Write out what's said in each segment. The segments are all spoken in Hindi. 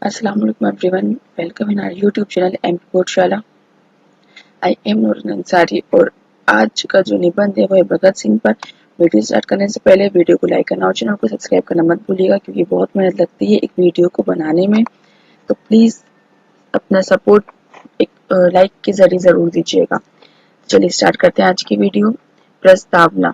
Assalamu alaikum everyone. Welcome in our YouTube channel MP Bootशाला. I am नूरन Ansari और आज का जो निबंध है वो है भगत सिंह पर। वीडियो स्टार्ट करने से पहले वीडियो को लाइक करना और चैनल को सब्सक्राइब करना मत भूलिएगा क्योंकि बहुत मेहनत लगती है एक वीडियो को बनाने में। तो प्लीज अपना सपोर्ट एक लाइक के जरिए जरूर दीजिएगा। चलिए स्टार्ट करते हैं आज की वीडियो। प्रस्तावना।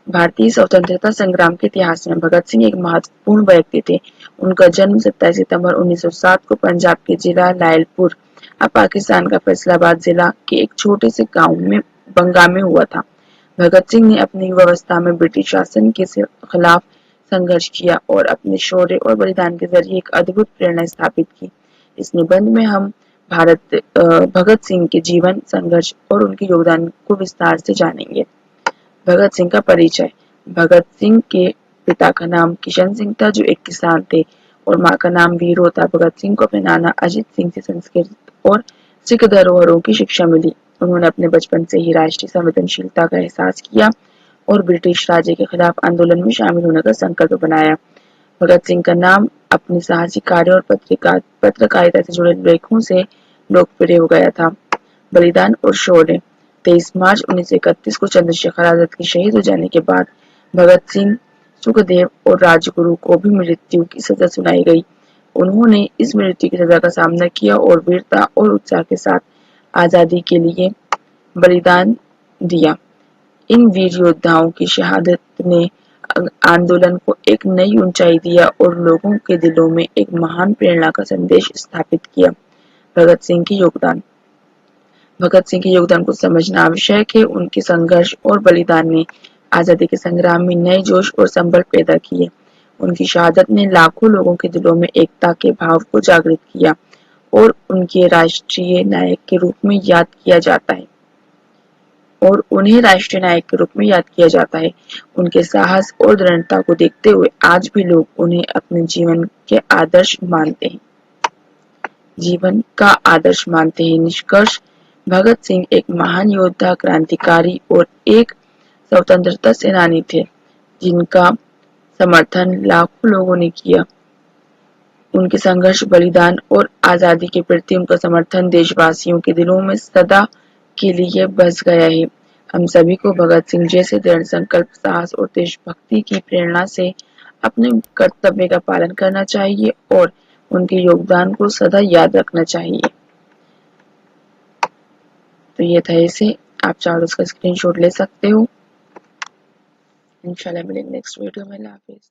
भारतीय स्वतंत्रता संग्राम के इतिहास में भगत सिंह एक महत्वपूर्ण व्यक्ति थे। उनका जन्म 27 सितंबर 1907 को पंजाब के जिला लायलपुर, अब पाकिस्तान का फैसलाबाद जिला के एक छोटे से गांव में बंगा में हुआ था। भगत सिंह ने अपनी युवावस्था में ब्रिटिश शासन के खिलाफ संघर्ष किया और अपने शौर्य और बलिदान के जरिए एक अद्भुत प्रेरणा स्थापित की। इस निबंध में हम भगत सिंह के जीवन, संघर्ष और उनके योगदान को विस्तार से जानेंगे। भगत सिंह का परिचय। भगत सिंह के पिता का नाम किशन सिंह था जो एक किसान थे और मां का नाम वीरो था। भगत सिंह को अपने नाना अजित सिंह से संस्कृत और सिख धरोहरों की शिक्षा मिली। उन्होंने अपने बचपन से ही राष्ट्रीय संवेदनशीलता का एहसास किया और ब्रिटिश राज के खिलाफ आंदोलन में शामिल होने का संकल्प बनाया। भगत सिंह का नाम अपने साहसिक कार्य और पत्रकारिता से जुड़े लेखों से लोकप्रिय हो गया था। बलिदान और शौर्य। 23 मार्च 1931 को चंद्रशेखर आजाद के शहीद हो जाने के बाद भगत सिंह, सुखदेव और राजगुरु को भी मृत्यु की सजा सुनाई गई। उन्होंने इस मृत्यु की सजा का सामना किया और वीरता और उत्साह के साथ आजादी के लिए बलिदान दिया। इन वीर योद्धाओं की शहादत ने आंदोलन को एक नई ऊंचाई दिया और लोगों के दिलों में एक महान प्रेरणा का संदेश स्थापित किया। भगत सिंह की योगदान। भगत सिंह के योगदान को समझना आवश्यक है। उनके संघर्ष और बलिदान ने आजादी के संग्राम में नए जोश और संबल पैदा किए। उनकी शहादत ने लाखों लोगों के दिलों में एकता के भाव को जागृत किया और उनके राष्ट्रीय नायक के रूप में याद किया जाता है उन्हें राष्ट्रीय नायक के रूप में याद किया जाता है। उनके साहस और दृढ़ता को देखते हुए आज भी लोग उन्हें अपने जीवन के आदर्श मानते हैं। जीवन का आदर्श मानते हैं। निष्कर्ष। भगत सिंह एक महान योद्धा, क्रांतिकारी और एक स्वतंत्रता सेनानी थे जिनका समर्थन लाखों लोगों ने किया। उनके संघर्ष, बलिदान और आजादी के प्रति उनका समर्थन देशवासियों के दिलों में सदा के लिए बस गया है। हम सभी को भगत सिंह जैसे दृढ़ संकल्प, साहस और देशभक्ति की प्रेरणा से अपने कर्तव्य का पालन करना चाहिए और उनके योगदान को सदा याद रखना चाहिए। तो ये था इसे। आप चाहो उसका स्क्रीनशॉट ले सकते हो। इंशाल्लाह मिलेंगे नेक्स्ट वीडियो में। अल्लाह हाफिज।